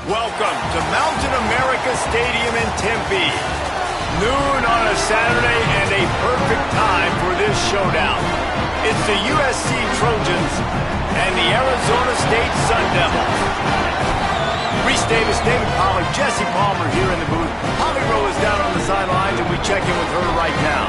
Welcome to Mountain America Stadium in Tempe. Noon on a Saturday and a perfect time for this showdown. It's the USC Trojans and the Arizona State Sun Devils. Reese Davis, David Pollard, Jesse Palmer here in the booth. Holly Rowe is down on the sidelines, and we check in with her right now.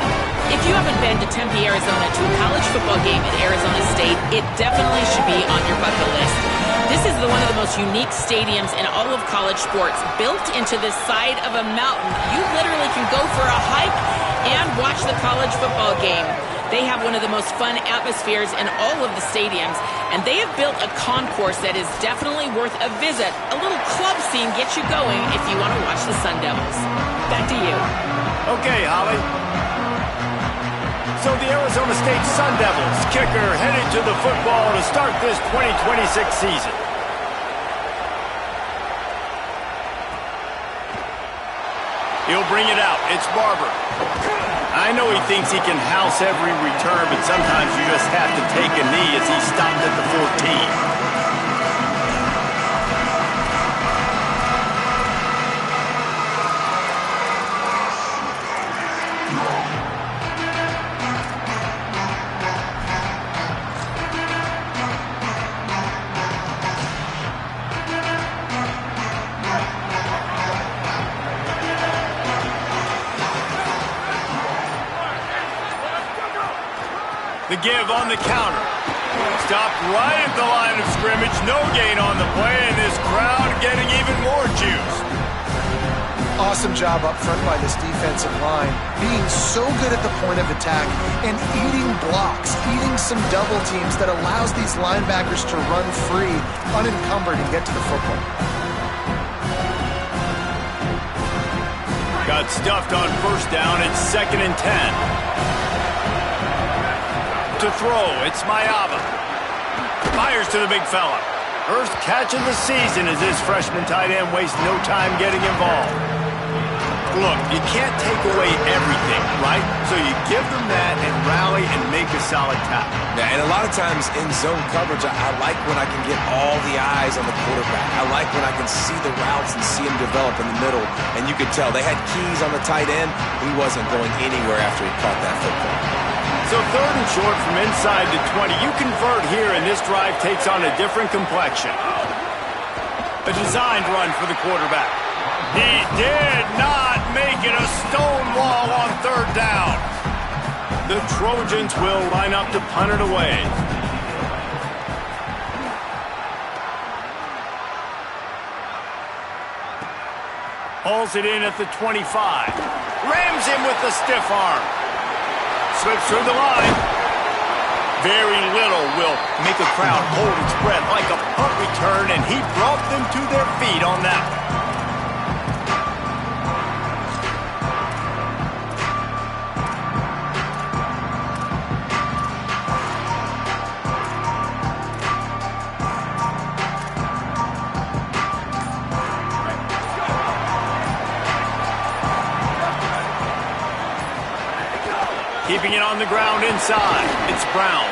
If you haven't been to Tempe, Arizona, to a college football game at Arizona State, it definitely should be on your bucket list. This is one of the most unique stadiums in all of college sports, built into the side of a mountain. You literally can go for a hike and watch the college football game. They have one of the most fun atmospheres in all of the stadiums, and they have built a concourse that is definitely worth a visit. A little club scene gets you going if you want to watch the Sun Devils. Back to you. Okay, Holly. So the Arizona State Sun Devils kicker headed to the football to start this 2026 season. He'll bring it out. It's Barber. I know he thinks he can house every return, but sometimes you just have to take a knee as he stopped at the 14. The give on the counter. Stopped right at the line of scrimmage. No gain on the play, and this crowd getting even more juice. Awesome job up front by this defensive line, being so good at the point of attack and eating blocks, eating some double teams that allows these linebackers to run free, unencumbered, and get to the football. Got stuffed on first down. It's 2nd and 10. To throw, it's Mayaba. Fires to the big fella. First catch of the season as this freshman tight end wastes no time getting involved. Look, you can't take away everything, right? So you give them that and rally and make a solid tackle. Yeah, and a lot of times in zone coverage, I like when I can get all the eyes on the quarterback. I like when I can see the routes and see him develop in the middle. And you could tell they had keys on the tight end. He wasn't going anywhere after he caught that football. So 3rd and short from inside to 20. You convert here, and this drive takes on a different complexion. A designed run for the quarterback. He did not make it a stone wall on 3rd down. The Trojans will line up to punt it away. Hauls it in at the 25. Rams him with the stiff arm. Slips through the line. Very little will make a crowd hold its breath like a punt return, and he brought them to their feet on that one. Keeping it on the ground inside. It's Brown.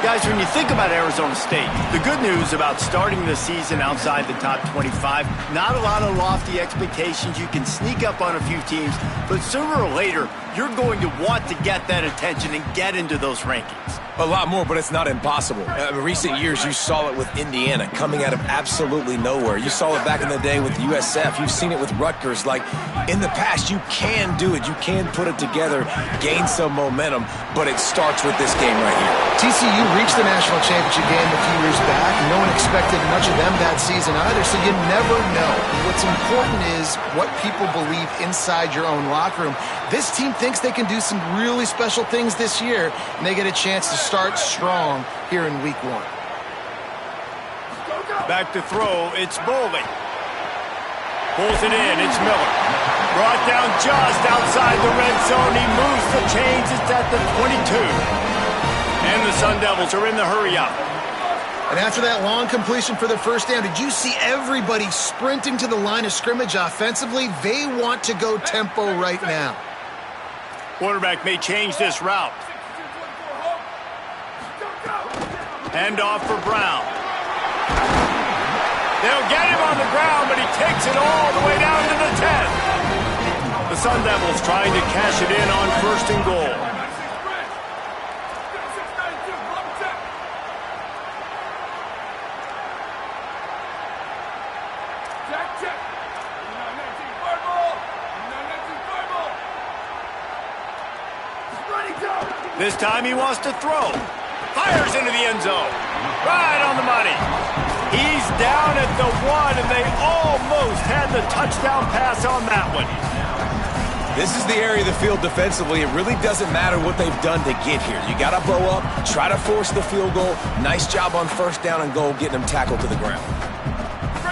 Guys, when you think about Arizona State, the good news about starting the season outside the top 25, not a lot of lofty expectations. You can sneak up on a few teams, but sooner or later, you're going to want to get that attention and get into those rankings. A lot more, but it's not impossible. In recent years, you saw it with Indiana coming out of absolutely nowhere. You saw it back in the day with USF. You've seen it with Rutgers. Like, in the past, you can do it. You can put it together, gain some momentum, but it starts with this game right here. TCU reached the national championship game a few years back. No one expected much of them that season either, so you never know. What's important is what people believe inside your own locker room. This team thinks they can do some really special things this year, and they get a chance to start strong here in week 1. Back to throw, it's Bowling. Pulls it in, it's Miller. Brought down just outside the red zone. He moves the chains, it's at the 22. And the Sun Devils are in the hurry-up. And after that long completion for the first down, did you see everybody sprinting to the line of scrimmage offensively? They want to go tempo right now. Quarterback may change this route. Hand off for Brown. They'll get him on the ground, but he takes it all the way down to the 10. The Sun Devils trying to cash it in on 1st and goal. This time he wants to throw. Fires into the end zone. Right on the money. He's down at the 1, and they almost had the touchdown pass on that one. This is the area of the field defensively. It really doesn't matter what they've done to get here. You got to bow up, try to force the field goal. Nice job on 1st down and goal, getting them tackled to the ground.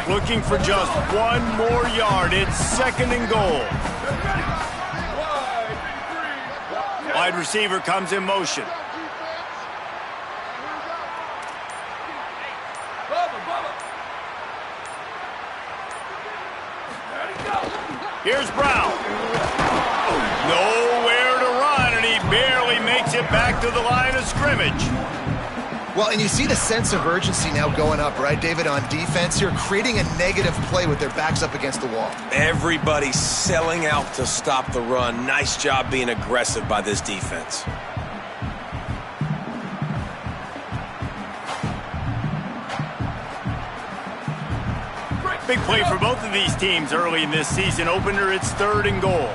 Looking for just 1 more yard. It's 2nd and goal. Wide receiver comes in motion. Here's Brown. Nowhere to run, and he barely makes it back to the line of scrimmage. Well, and you see the sense of urgency now going up, right, David, on defense here, creating a negative play with their backs up against the wall. Everybody's selling out to stop the run. Nice job being aggressive by this defense. Big play for both of these teams early in this season opener. It's 3rd and goal.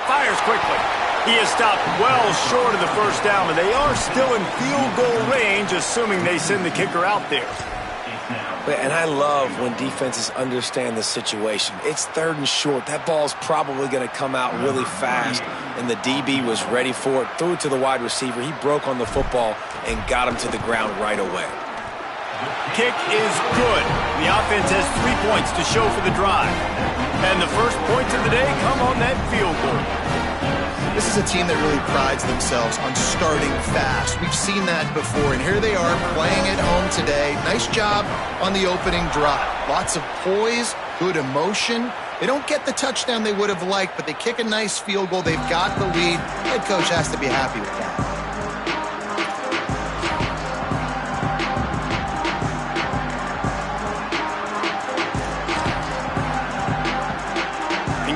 Fires quickly. He is stopped well short of the 1st down, but they are still in field goal range, assuming they send the kicker out there. And I love when defenses understand the situation. It's 3rd and short. That ball's probably going to come out really fast, and the DB was ready for it. Threw it to the wide receiver. He broke on the football and got him to the ground right away. Kick is good. The offense has 3 points to show for the drive. And the first points of the day come on that field goal. This is a team that really prides themselves on starting fast. We've seen that before, and here they are playing at home today. Nice job on the opening drive. Lots of poise, good emotion. They don't get the touchdown they would have liked, but they kick a nice field goal. They've got the lead. Head coach has to be happy with that.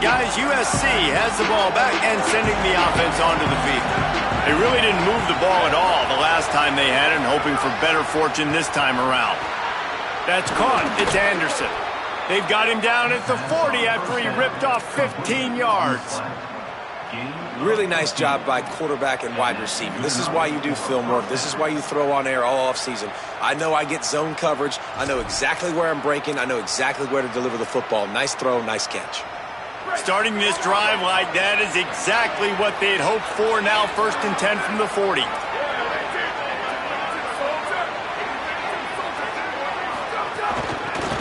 Guys, USC has the ball back and sending the offense onto the field. They really didn't move the ball at all the last time they had it, and hoping for better fortune this time around. That's caught. It's Anderson. They've got him down at the 40 after he ripped off 15 yards. Really nice job by quarterback and wide receiver. This is why you do film work. This is why you throw on air all offseason. I know I get zone coverage. I know exactly where I'm breaking. I know exactly where to deliver the football. Nice throw, nice catch. Starting this drive like that is exactly what they had hoped for. Now 1st and 10 from the 40.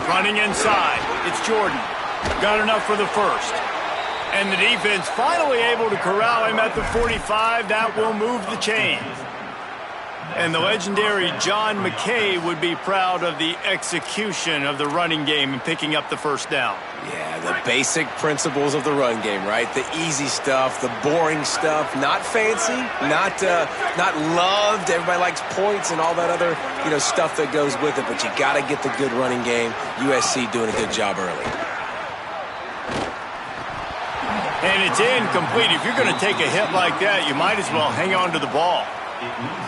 Running inside. It's Jordan. Got enough for the 1st. And the defense finally able to corral him at the 45. That will move the chains. And the legendary John McKay would be proud of the execution of the running game and picking up the 1st down. Yeah, the basic principles of the run game, right? The easy stuff, the boring stuff, not fancy, not loved. Everybody likes points and all that other, stuff that goes with it, but you got to get the good running game. USC doing a good job early. And it's incomplete. If you're going to take a hit like that, you might as well hang on to the ball.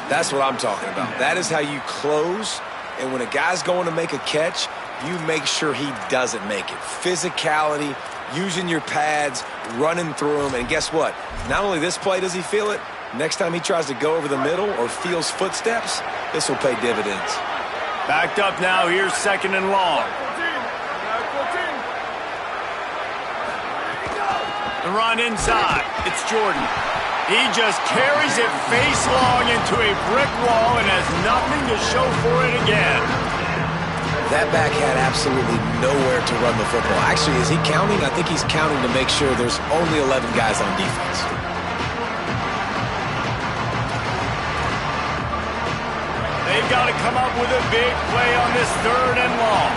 That's what I'm talking about. That is how you close. And when a guy's going to make a catch, you make sure he doesn't make it. Physicality, using your pads, running through them. And guess what? Not only this play does he feel it, next time he tries to go over the middle or feels footsteps, this will pay dividends. Backed up now. Here's 2nd and long. The run inside. It's Jordan. He just carries it face long into a brick wall and has nothing to show for it again. That back had absolutely nowhere to run the football. Actually, is he counting? I think he's counting to make sure there's only 11 guys on defense. They've got to come up with a big play on this 3rd and long.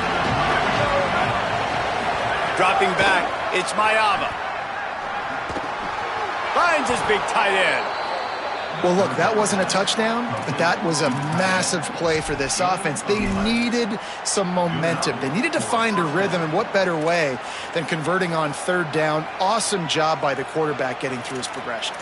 Dropping back, it's Mayava. Finds his big tight end. Well, look, that wasn't a touchdown, but that was a massive play for this offense. They needed some momentum. They needed to find a rhythm, and what better way than converting on 3rd down. Awesome job by the quarterback getting through his progression.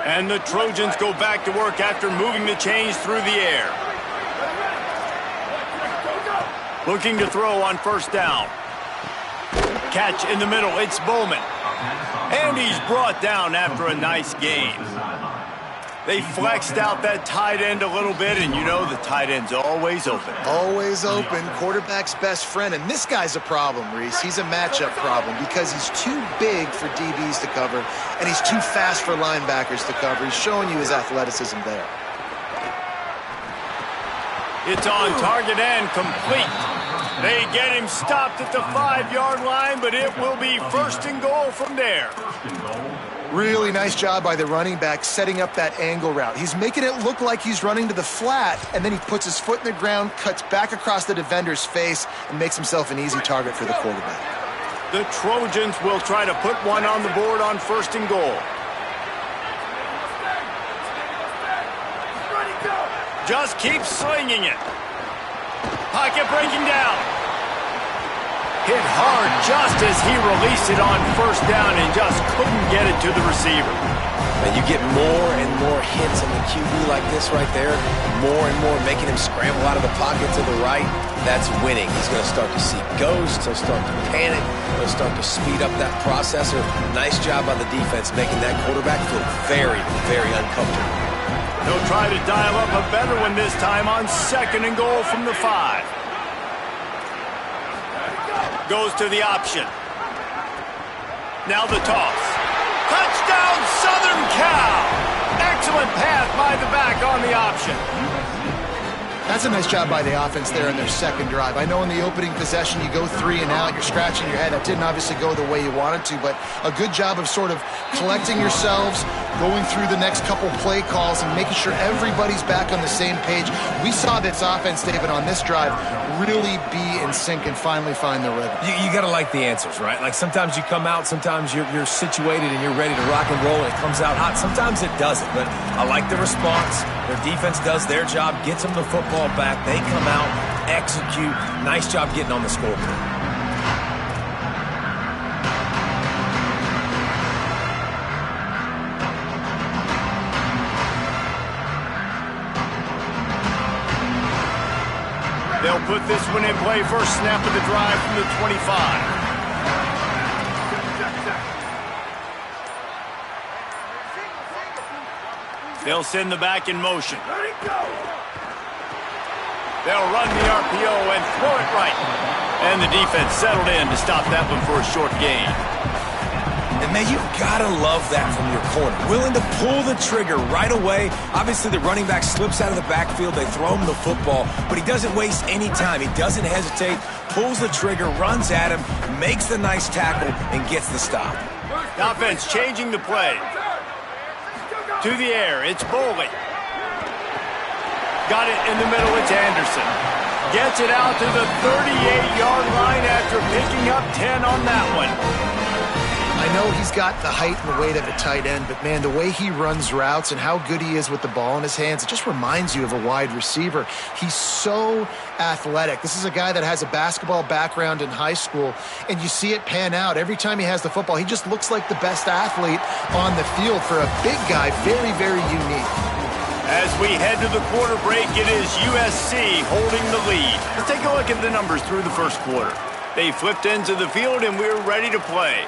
And the Trojans go back to work after moving the chains through the air. Looking to throw on 1st down. Catch in the middle. It's Bowman. And he's brought down after a nice gain. They flexed out that tight end a little bit, and you know the tight end's always open. Always open, quarterback's best friend. And this guy's a problem, Reese. He's a matchup problem because he's too big for DBs to cover, and he's too fast for linebackers to cover. He's showing you his athleticism there. It's on target and complete. They get him stopped at the 5-yard line, but it will be 1st and goal from there. Really nice job by the running back setting up that angle route. He's making it look like he's running to the flat, and then he puts his foot in the ground, cuts back across the defender's face, and makes himself an easy target for the quarterback. The Trojans will try to put one on the board on 1st and goal. Just keep slinging it. Pocket breaking down. Hit hard just as he released it on 1st down and just couldn't get it to the receiver. And you get more and more hits on the QB like this right there. More and more making him scramble out of the pocket to the right. That's winning. He's going to start to see ghosts. He'll start to panic. He'll start to speed up that processor. Nice job by the defense making that quarterback feel very, very uncomfortable. He'll try to dial up a better one this time on 2nd and goal from the 5. Goes to the option. Now the toss. Touchdown, Southern Cal! Excellent pass by the back on the option. That's a nice job by the offense there in their 2nd drive. I know in the opening possession you go 3 and out, you're scratching your head. That didn't obviously go the way you wanted to, but a good job of sort of collecting yourselves, going through the next couple play calls and making sure everybody's back on the same page. We saw this offense, David, on this drive really be in sync and finally find the rhythm. You got to like the answers, right? Like sometimes you come out, sometimes you're situated and you're ready to rock and roll and it comes out hot. Sometimes it doesn't, but I like the response. Their defense does their job, gets them the football back. They come out, execute. Nice job getting on the scoreboard. They'll put this one in play first snap of the drive from the 25. They'll send the back in motion. They'll run the RPO and throw it right. And the defense settled in to stop that one for a short gain. And, man, you've got to love that from your corner. Willing to pull the trigger right away. Obviously, the running back slips out of the backfield. They throw him the football, but he doesn't waste any time. He doesn't hesitate, pulls the trigger, runs at him, makes the nice tackle, and gets the stop. The offense changing the play. To the air, it's Boley. Got it in the middle, it's Anderson. Gets it out to the 38-yard line after picking up 10 on that one. I know know he's got the height and the weight of a tight end, but man, the way he runs routes and how good he is with the ball in his hands, it just reminds you of a wide receiver. He's so athletic. This is a guy that has a basketball background in high school, and you see it pan out. Every time he has the football, he just looks like the best athlete on the field for a big guy. Very, very unique. As we head to the quarter break, it is USC holding the lead. Let's take a look at the numbers through the first quarter. They flipped into the field, and we're ready to play.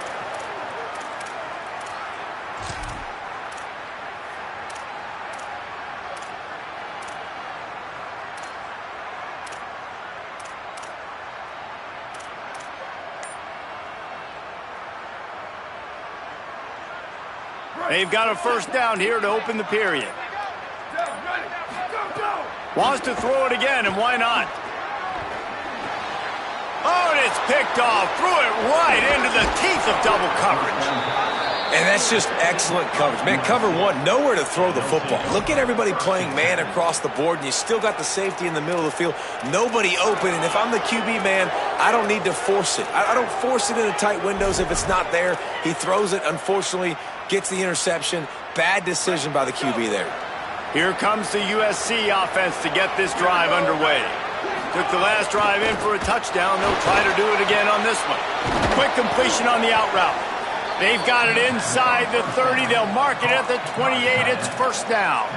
They've got a first down here to open the period. Wants to throw it again, and why not? Oh, and it's picked off. Threw it right into the teeth of double coverage. And that's just excellent coverage. Man, cover one, nowhere to throw the football. Look at everybody playing man across the board, and you still got the safety in the middle of the field. Nobody open, and if I'm the QB, man, I don't need to force it. I don't force it into tight windows if it's not there. He throws it, unfortunately, gets the interception. Bad decision by the QB there. Here comes the USC offense to get this drive underway. Took the last drive in for a touchdown. They'll try to do it again on this one. Quick completion on the out route. They've got it inside the 30. They'll mark it at the 28. It's first down.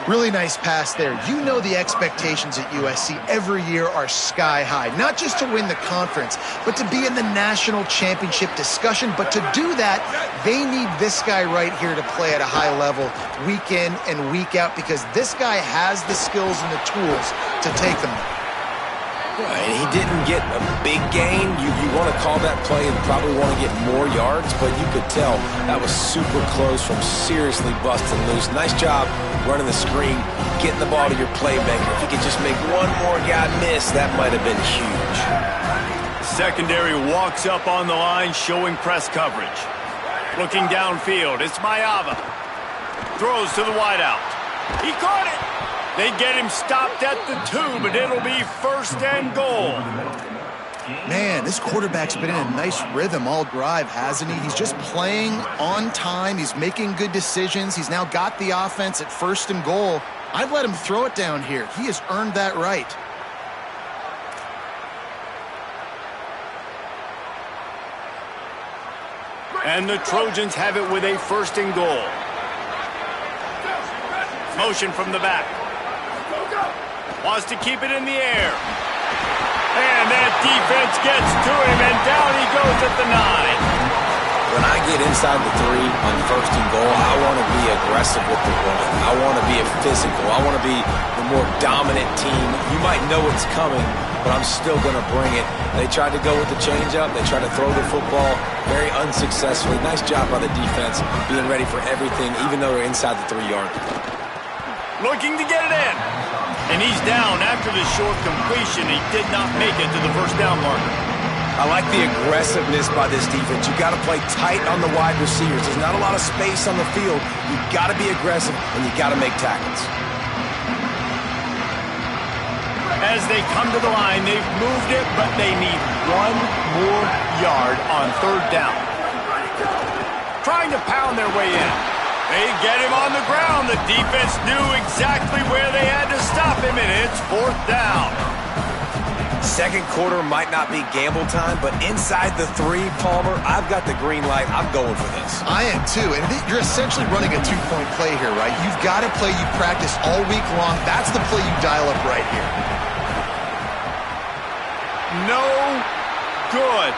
Really nice pass there. You know the expectations at USC every year are sky high. Not just to win the conference, but to be in the national championship discussion. But to do that, they need this guy right here to play at a high level week in and week out, because this guy has the skills and the tools to take them there. And he didn't get a big gain. You want to call that play and probably want to get more yards, but you could tell that was super close from seriously busting loose. Nice job running the screen, getting the ball to your playmaker. If he could just make one more guy miss, that might have been huge. Secondary walks up on the line, showing press coverage. Looking downfield, it's Mayava. Throws to the wideout. He caught it. They get him stopped at the 2, but it'll be first and goal. Man, this quarterback's been in a nice rhythm all drive, hasn't he? He's just playing on time. He's making good decisions. He's now got the offense at first and goal. I'd let him throw it down here. He has earned that right. And the Trojans have it with a first and goal. Motion from the back. Wants to keep it in the air. And that defense gets to him, and down he goes at the 9. When I get inside the 3 on first and goal, I want to be aggressive with the run. I want to be physical. I want to be the more dominant team. You might know it's coming, but I'm still going to bring it. They tried to go with the changeup. They tried to throw the football very unsuccessfully. Nice job by the defense, being ready for everything, even though they're inside the 3-yard. Looking to get it in. And he's down after the short completion. He did not make it to the first down marker. I like the aggressiveness by this defense. You got to play tight on the wide receivers. There's not a lot of space on the field. You got to be aggressive, and you got to make tackles. As they come to the line, they've moved it, but they need one more yard on third down. Trying to pound their way in. They get him on the ground. The defense knew exactly where they had to stop him, and it's fourth down. Second quarter might not be gamble time, but inside the 3, Palmer, I've got the green light. I'm going for this. I am too, and you're essentially running a 2-point play here, right? You've got a play you practice all week long. That's the play you dial up right here. No good.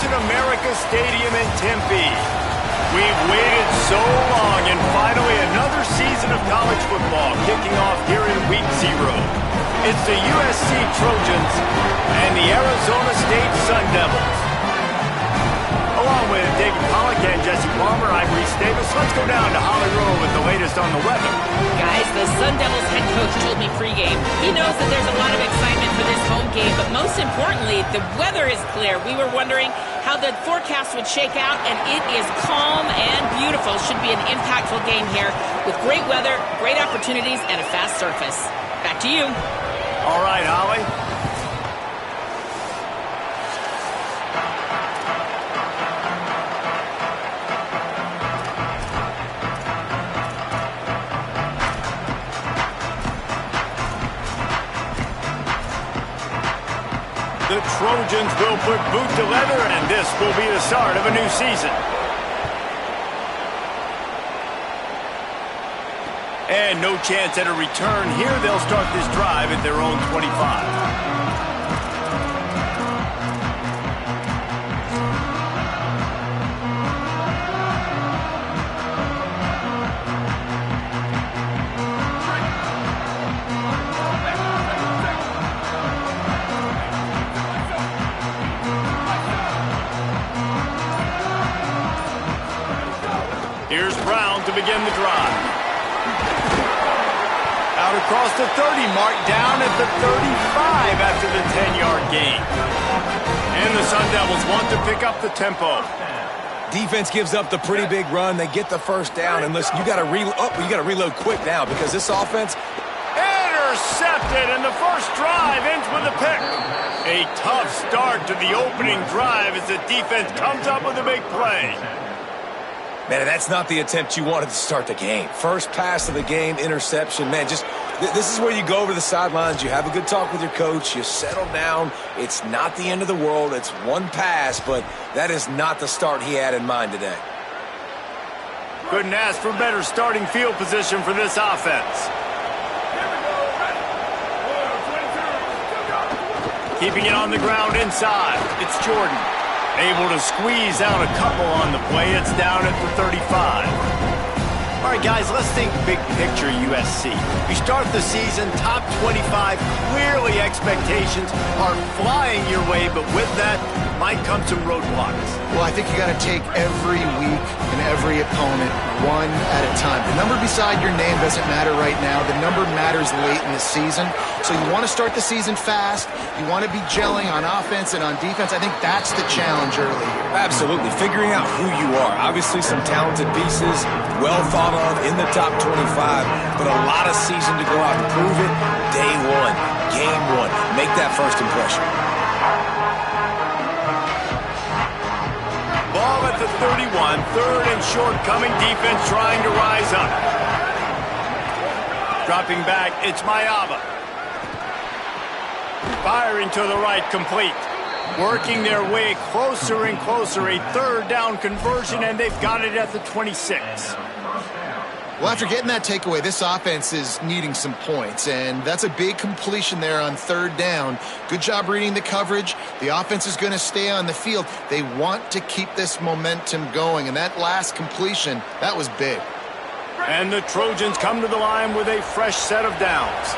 Mountain America Stadium in Tempe. We've waited so long, and finally another season of college football kicking off here in Week 0. It's the USC Trojans and the Arizona State Sun Devils. Along with David Pollack and Jesse Palmer, I'm Reese Davis. Let's go down to Holly Rowe with the latest on the weather. Guys, the Sun Devils head coach told me pregame he knows that there's a lot of excitement for this home game, but most importantly, the weather is clear. We were wondering how the forecast would shake out, and it is calm and beautiful. Should be an impactful game here with great weather, great opportunities, and a fast surface. Back to you. All right, Holly. The Trojans will put boot to leather, and this will be the start of a new season. And no chance at a return here. They'll start this drive at their own 25. Here's Brown to begin the drive. Out across the 30 mark, down at the 35 after the 10-yard gain. And the Sun Devils want to pick up the tempo. Defense gives up the pretty big run. They get the first down. And listen, you got to reload quick now because this offense... Intercepted, and the first drive ends with a pick. A tough start to the opening drive as the defense comes up with a big play. Man, that's not the attempt you wanted to start the game. First pass of the game, interception. Man, this is where you go over the sidelines. You have a good talk with your coach. You settle down. It's not the end of the world. It's one pass, but that is not the start he had in mind today. Couldn't ask for better starting field position for this offense. Keeping it on the ground inside. It's Jordan. Able to squeeze out a couple on the play. It's down at the 35. All right, guys, let's think big picture USC. You start the season top 25. Clearly expectations are flying your way, but with that might come some roadblocks. Well, I think you got to take every week and every opponent one at a time. The number beside your name doesn't matter right now. The number matters late in the season. So you want to start the season fast. You want to be gelling on offense and on defense. I think that's the challenge early here. Absolutely. Figuring out who you are. Obviously some talented pieces, well thought of in the top 25, but a lot of season to go out and prove it. Day one, game one. Make that first impression. Ball at the 31, third and short coming, defense trying to rise up. Dropping back, it's Mayava. Firing to the right, complete. Working their way closer and closer, a third down conversion, and they've got it at the 26. Well, after getting that takeaway, this offense is needing some points, and that's a big completion there on third down. Good job reading the coverage. The offense is going to stay on the field. They want to keep this momentum going, and that last completion, that was big. And the Trojans come to the line with a fresh set of downs.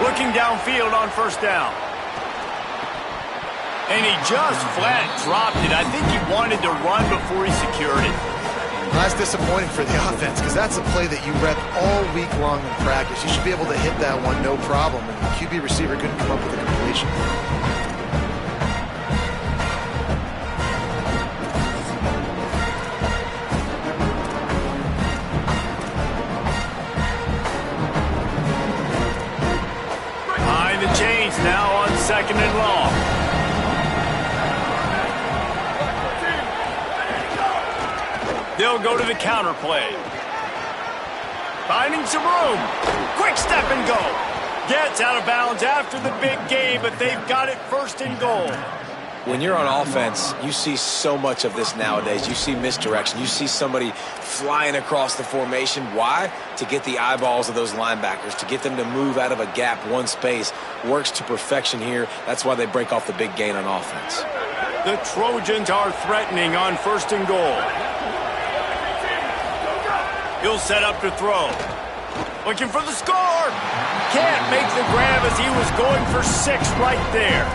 Looking downfield on first down. And he just flat dropped it. I think he wanted to run before he secured it. That's disappointing for the offense because that's a play that you rep all week long in practice. You should be able to hit that one no problem, and the QB receiver couldn't come up with a completion. Behind the chains now on second and long. They'll go to the counter play. Finding some room. Quick step and go. Gets out of bounds after the big gain, but they've got it first and goal. When you're on offense, you see so much of this nowadays. You see misdirection. You see somebody flying across the formation. Why? To get the eyeballs of those linebackers, to get them to move out of a gap, one space. Works to perfection here. That's why they break off the big gain on offense. The Trojans are threatening on 1st and goal. He'll set up to throw. Looking for the score. Can't make the grab as he was going for 6 right there.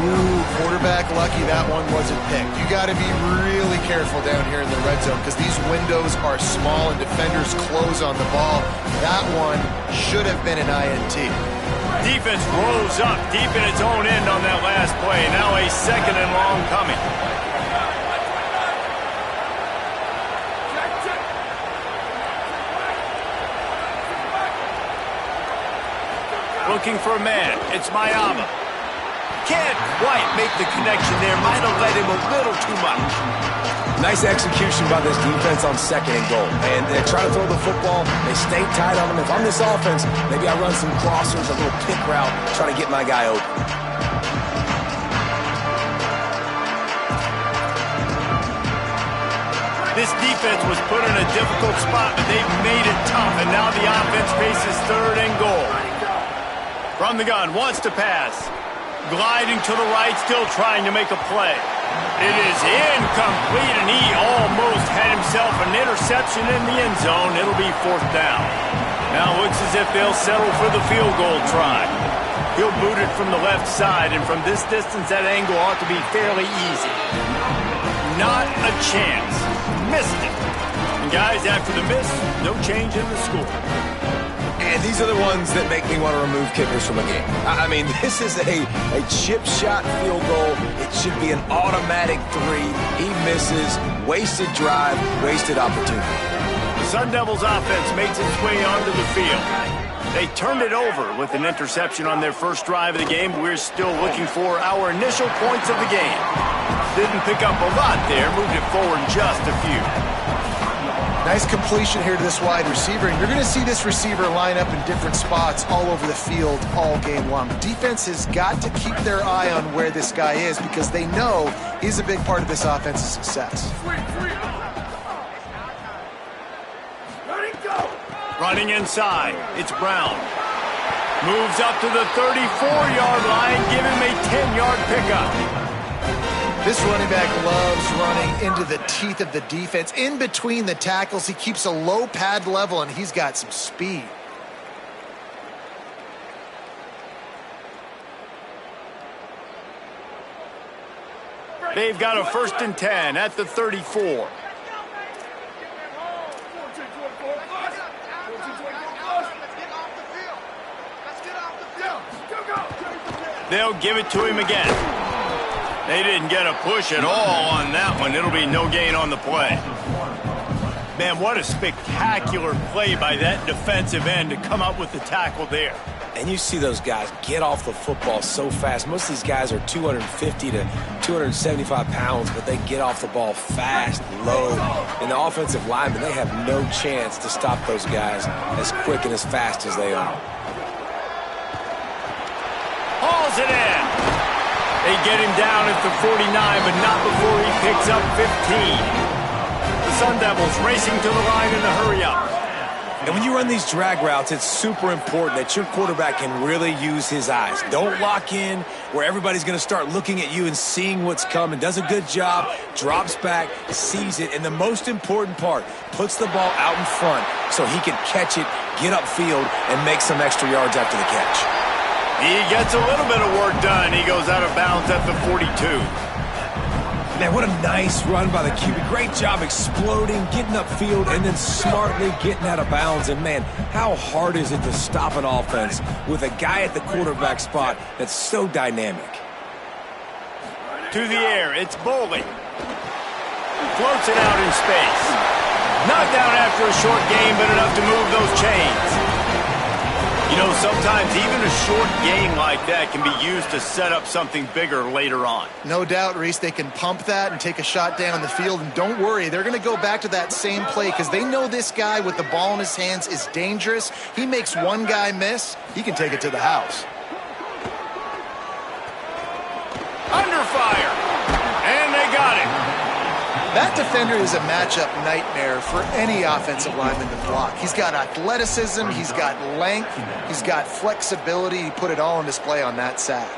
Ooh, quarterback lucky that one wasn't picked. You got to be really careful down here in the red zone because these windows are small and defenders close on the ball. That one should have been an INT. Defense rose up deep in its own end on that last play. Now a 2nd and long coming. Looking for a man. It's Mayama. Can't quite make the connection there. Might have led him a little too much. Nice execution by this defense on 2nd and goal. And they try to throw the football. They stay tight on them. If I'm this offense, maybe I run some crossers, a little pick route, try to get my guy open. This defense was put in a difficult spot, but they've made it tough. And now the offense faces 3rd and goal. From the gun, wants to pass. Gliding to the right, still trying to make a play. It is incomplete, and he almost had himself an interception in the end zone. It'll be 4th down. Now it looks as if they'll settle for the field goal try. He'll boot it from the left side, and from this distance, that angle ought to be fairly easy. Not a chance. Missed it. And guys, after the miss, no change in the score. And these are the ones that make me want to remove kickers from a game. I mean, this is a chip shot field goal. It should be an automatic 3. He misses. Wasted drive, wasted opportunity. The Sun Devils offense makes its way onto the field. They turned it over with an interception on their first drive of the game. We're still looking for our initial points of the game. Didn't pick up a lot there. Moved it forward just a few. Nice completion here to this wide receiver, and you're going to see this receiver line up in different spots all over the field all game long. Defense has got to keep their eye on where this guy is because they know he's a big part of this offense's success. Running inside, it's Brown. Moves up to the 34-yard line, give him a 10-yard pickup. This running back loves running into the teeth of the defense. In between the tackles, he keeps a low pad level, and he's got some speed. They've got a 1st and 10 at the 34. They'll give it to him again. They didn't get a push at all on that one. It'll be no gain on the play. Man, what a spectacular play by that defensive end to come up with the tackle there. And you see those guys get off the football so fast. Most of these guys are 250 to 275 pounds, but they get off the ball fast, low. And the offensive linemen, they have no chance to stop those guys as quick and as fast as they are. Hauls it in. They get him down at the 49, but not before he picks up 15. The Sun Devils racing to the line in a hurry-up. And when you run these drag routes, it's super important that your quarterback can really use his eyes. Don't lock in where everybody's going to start looking at you and seeing what's coming. Does a good job, drops back, sees it, and the most important part, puts the ball out in front so he can catch it, get upfield, and make some extra yards after the catch. He gets a little bit of work done. He goes out of bounds at the 42. Man, what a nice run by the QB. Great job exploding, getting upfield, and then smartly getting out of bounds. And, man, how hard is it to stop an offense with a guy at the quarterback spot that's so dynamic? To the air, it's Boley. Floats it out in space. Not down after a short game, but enough to move those chains. You know, sometimes even a short game like that can be used to set up something bigger later on. No doubt, Reese, they can pump that and take a shot down the field. And don't worry, they're going to go back to that same play because they know this guy with the ball in his hands is dangerous. He makes one guy miss, he can take it to the house. Under fire. And they got him. That defender is a matchup nightmare for any offensive lineman to block. He's got athleticism, he's got length, he's got flexibility. He put it all on display on that sack.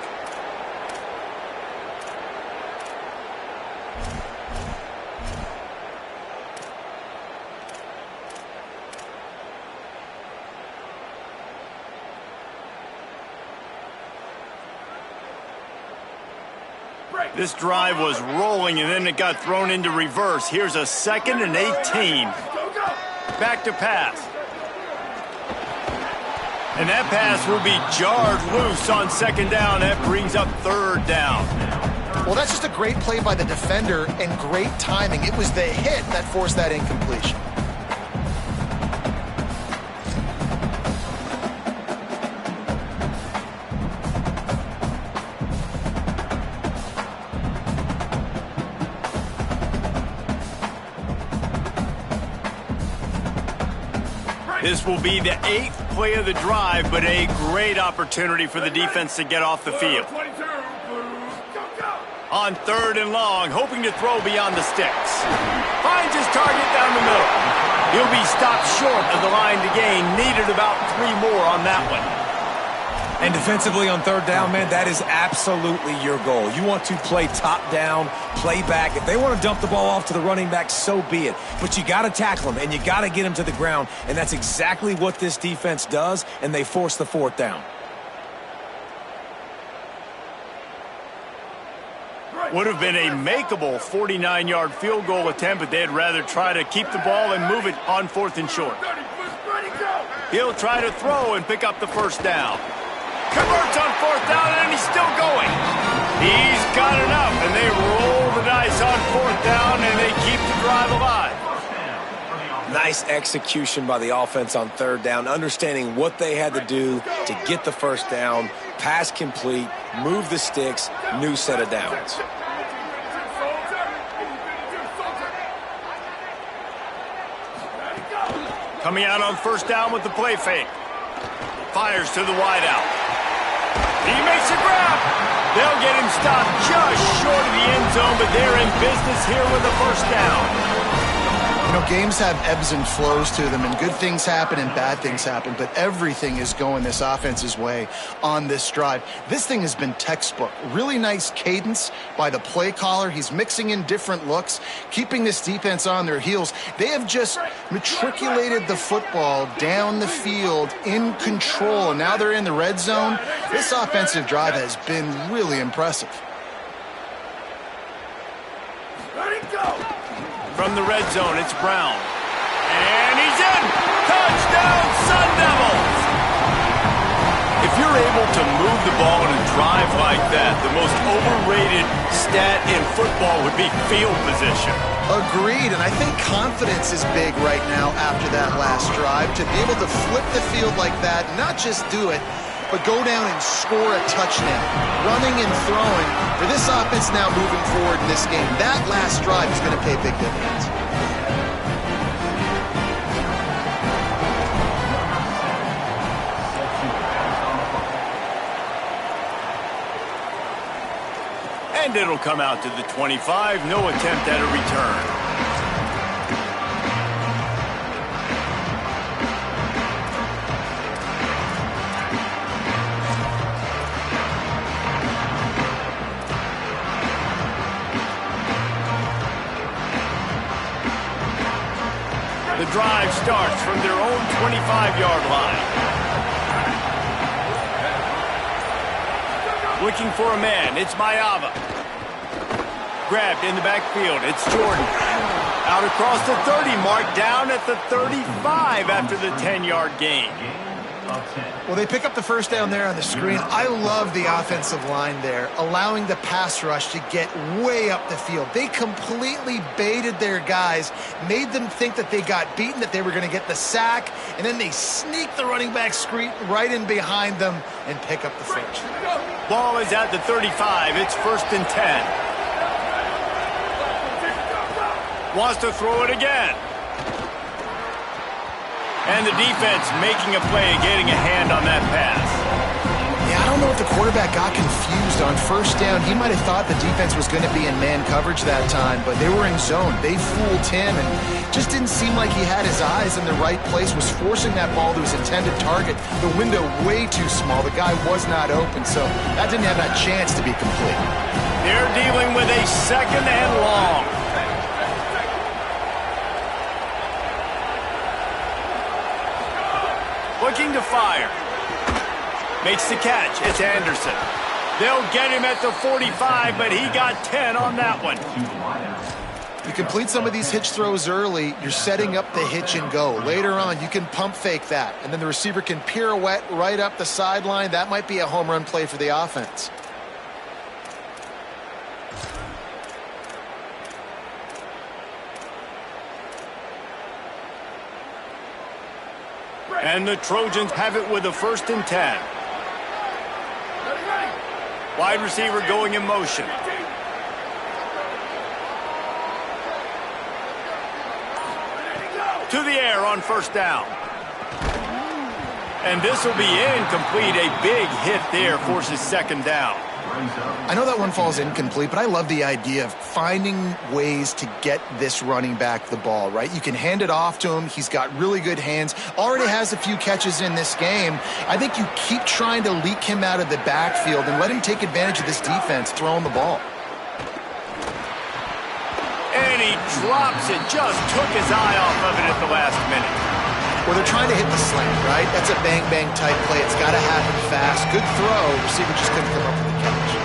This drive was rolling, and then it got thrown into reverse. Here's a 2nd and 18. Back to pass. And that pass will be jarred loose on 2nd down. That brings up 3rd down. Well, that's just a great play by the defender and great timing. It was the hit that forced that incompletion. This will be the 8th play of the drive, but a great opportunity for the defense to get off the field. On 3rd and long, hoping to throw beyond the sticks. Finds his target down the middle. He'll be stopped short of the line to gain. Needed about 3 more on that one. And defensively on 3rd down, man, that is absolutely your goal. You want to play top down, play back. If they want to dump the ball off to the running back, so be it. But you got to tackle them, and you got to get them to the ground. And that's exactly what this defense does, and they force the 4th down. Would have been a makeable 49-yard field goal attempt, but they'd rather try to keep the ball and move it on 4th and short. He'll try to throw and pick up the 1st down. Converts on 4th down, and he's still going. He's got enough, and they roll the dice on 4th down, and they keep the drive alive. Nice execution by the offense on 3rd down, understanding what they had to do to get the 1st down, pass complete, move the sticks, new set of downs. Coming out on 1st down with the play fake. Fires to the wideout. He makes a grab. They'll get him stopped just short of the end zone, but they're in business here with a 1st down. You know, games have ebbs and flows to them, and good things happen and bad things happen, but everything is going this offense's way on this drive. This thing has been textbook. Really nice cadence by the play caller. He's mixing in different looks, keeping this defense on their heels. They have just matriculated the football down the field in control, and now they're in the red zone. This offensive drive has been really impressive. From the red zone, it's Brown. And he's in! Touchdown, Sun Devils! If you're able to move the ball in a drive like that, the most overrated stat in football would be field position. Agreed, and I think confidence is big right now after that last drive. To be able to flip the field like that, not just do it, but go down and score a touchdown. Running and throwing for this offense now moving forward in this game. That last drive is going to pay big dividends. And it'll come out to the 25. No attempt at a return. The drive starts from their own 25-yard line. Looking for a man. It's Mayava. Grabbed in the backfield. It's Jordan. Out across the 30 mark, down at the 35 after the 10-yard gain. Well, they pick up the 1st down there on the screen. I love the offensive line there, allowing the pass rush to get way up the field. They completely baited their guys, made them think that they got beaten, that they were going to get the sack, and then they sneak the running back screen right in behind them and pick up the 1st. Ball is at the 35. It's 1st and 10. Wants to throw it again. And the defense making a play, getting a hand on that pass. Yeah, I don't know if the quarterback got confused on first down. He might have thought the defense was going to be in man coverage that time, but they were in zone. They fooled him and just didn't seem like he had his eyes in the right place, was forcing that ball to his intended target. The window way too small. The guy was not open, so that didn't have that chance to be complete. They're dealing with a second and long. Looking to fire. Makes the catch. It's Anderson. They'll get him at the 45, but he got 10 on that one. You complete some of these hitch throws early, you're setting up the hitch and go. Later on, you can pump fake that, and then the receiver can pirouette right up the sideline. That might be a home run play for the offense. And the Trojans have it with a 1st and 10. Wide receiver going in motion. To the air on 1st down. And this will be incomplete. A big hit there forces 2nd down. I know that one falls incomplete, but I love the idea of finding ways to get this running back the ball, right? You can hand it off to him. He's got really good hands. Already has a few catches in this game. I think you keep trying to leak him out of the backfield and let him take advantage of this defense throwing the ball. And he drops it. Just took his eye off of it at the last minute. Well, they're trying to hit the slant, right? That's a bang-bang type play. It's got to happen fast. Good throw. Receiver just couldn't come up with the catch.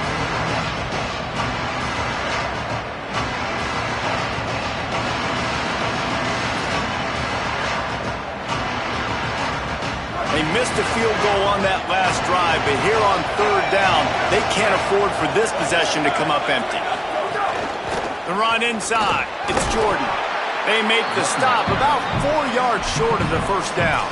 They missed a field goal on that last drive, but here on 3rd down, they can't afford for this possession to come up empty. The run inside. It's Jordan. They make the stop about 4 yards short of the 1st down.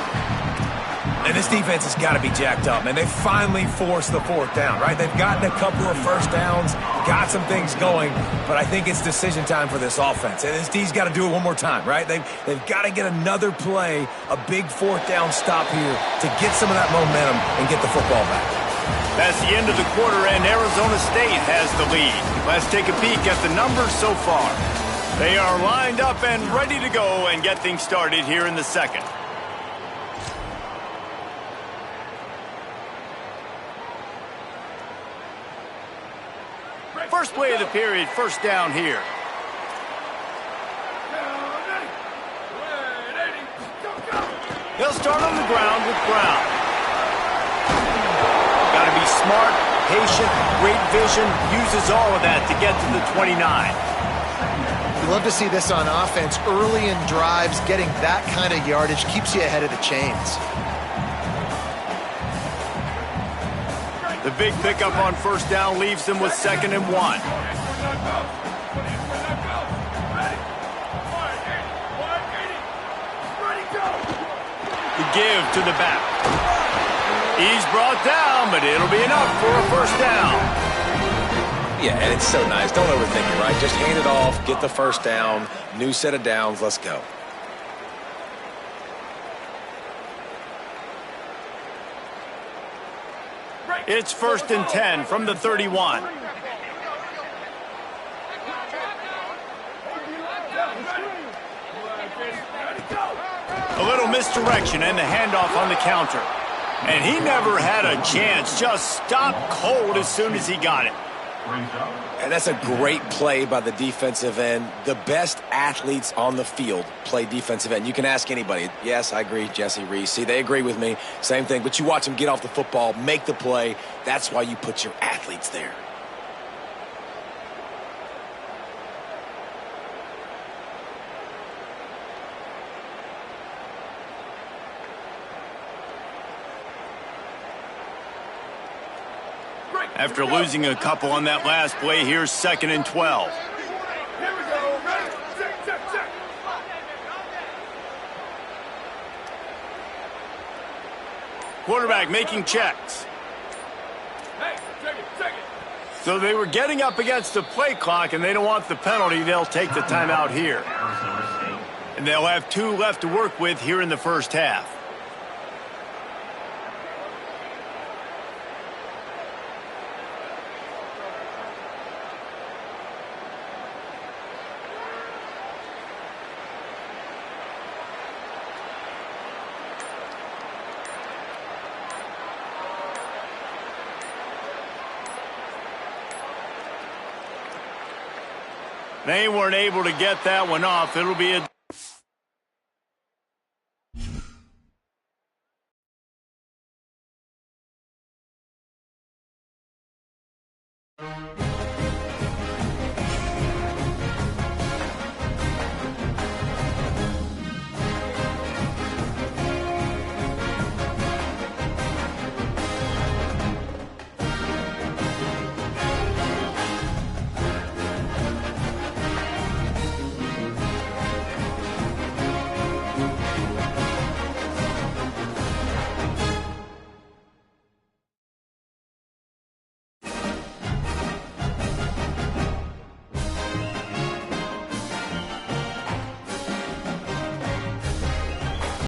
And this defense has got to be jacked up, man. They finally forced the 4th down, right? They've gotten a couple of 1st downs, got some things going, but I think it's decision time for this offense. And this D's got to do it one more time, right? They've got to get another play, a big 4th down stop here to get some of that momentum and get the football back. That's the end of the quarter, and Arizona State has the lead. Let's take a peek at the numbers so far. They are lined up and ready to go and get things started here in the 2nd. First play of the period, 1st down here. He'll start on the ground with Brown. Got to be smart, patient, great vision, uses all of that to get to the 29. You love to see this on offense. Early in drives, getting that kind of yardage keeps you ahead of the chains. The big pickup on 1st down leaves them with 2nd and 1. The give to the back. He's brought down, but it'll be enough for a 1st down. Yeah, and it's so nice. Don't overthink it, right? Just hand it off, get the 1st down, new set of downs, let's go. It's 1st and 10 from the 31. A little misdirection and the handoff on the counter. And he never had a chance, just stopped cold as soon as he got it. And that's a great play by the defensive end. The best athletes on the field play defensive end. You can ask anybody. Yes, I agree, Jesse Reese. See, they agree with me. Same thing. But you watch them get off the football, make the play. That's why you put your athletes there. After losing a couple on that last play, here's 2nd and 12. Quarterback making checks. So they were getting up against the play clock, and they don't want the penalty. They'll take the timeout here. And they'll have 2 left to work with here in the 1st half. They weren't able to get that one off. It'll be a